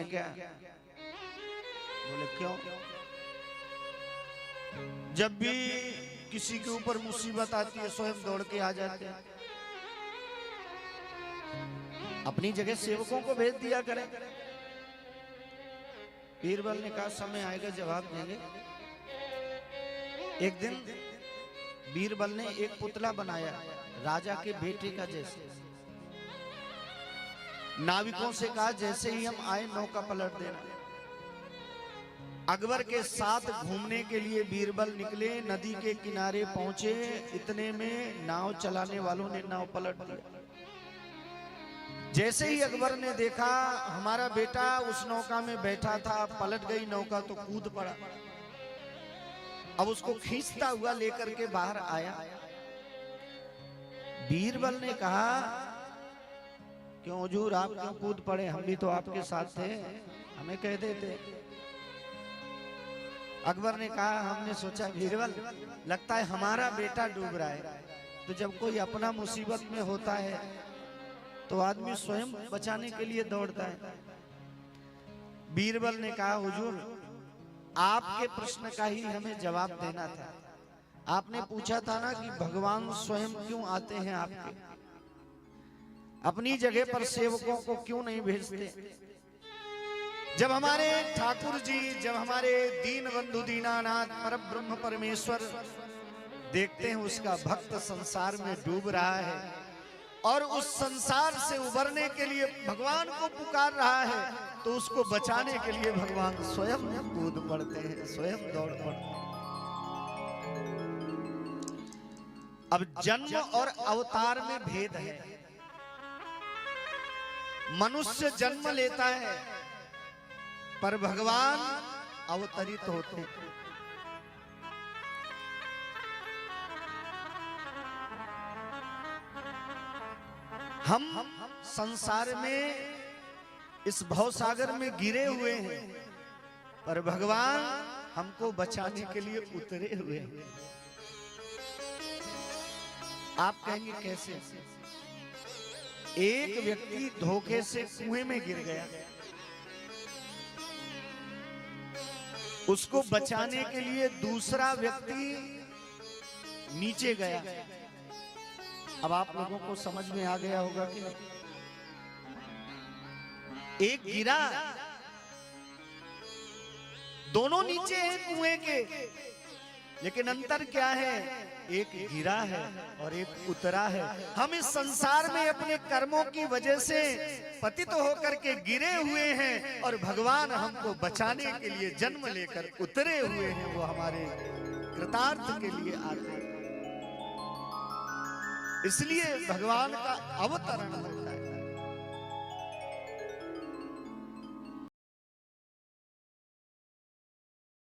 क्या? बोले क्यों? जब भी किसी के ऊपर मुसीबत आती है स्वयं दौड़ के आ जाते हैं। अपनी जगह सेवकों को भेज दिया करें। बीरबल ने कहा समय आएगा जवाब देंगे। एक दिन बीरबल ने एक पुतला बनाया राजा के बेटे का जैसे। नाविकों से कहा जैसे ही हम आए नौका पलट देना। अकबर के साथ घूमने के लिए बीरबल निकले, नदी के किनारे पहुंचे। इतने में नाव चलाने वालों ने नाव पलट दिया। जैसे ही अकबर ने देखा हमारा बेटा उस नौका में बैठा था, पलट गई नौका तो कूद पड़ा। अब उसको खींचता हुआ लेकर के बाहर आया। बीरबल ने कहा क्यों हुजूर आप क्यों कूद पड़े? हम भी तो आपके साथ थे, हमें कह देते। अकबर ने कहा हमने सोचा बीरबल लगता है हमारा बेटा डूब रहा है। तो जब कोई अपना मुसीबत में होता है तो आदमी स्वयं बचाने के लिए दौड़ता है। बीरबल ने कहा हुजूर आपके प्रश्न का ही हमें जवाब देना था। आपने पूछा था ना कि भगवान स्वयं क्यों आते हैं आपके, अपनी जगह पर सेवकों को क्यों नहीं भेजते? जब हमारे ठाकुर जी, जब हमारे दीन बंधु दीनानाथ परब्रह्म परमेश्वर देखते हैं उसका भक्त संसार में डूब रहा है और उस संसार से उबरने के लिए भगवान को पुकार रहा है, तो उसको बचाने के लिए भगवान स्वयं कूद पड़ते हैं, स्वयं दौड़ पड़ते हैं। अब जन्म और अवतार में भेद है। मनुष्य जन्म लेता है पर भगवान अवतरित होते हैं। हम संसार में इस भवसागर में गिरे हुए हैं पर भगवान हमको बचाने के लिए उतरे हुए हैं। आप कहेंगे कैसे? एक व्यक्ति धोखे से कुएं में गिर गया, उसको बचाने के लिए दूसरा व्यक्ति नीचे गया। अब आप लोगों को समझ में आ गया होगा कि एक गिरा, दोनों नीचे हैं कुएं के, लेकिन अंतर क्या है? एक गिरा है और एक उतरा है। हम इस संसार में अपने कर्मों की वजह से पतित होकर के गिरे हुए हैं और भगवान हमको बचाने के लिए जन्म लेकर उतरे हुए हैं। वो हमारे कृतार्थ के लिए आते हैं, इसलिए भगवान का अवतरण होता है।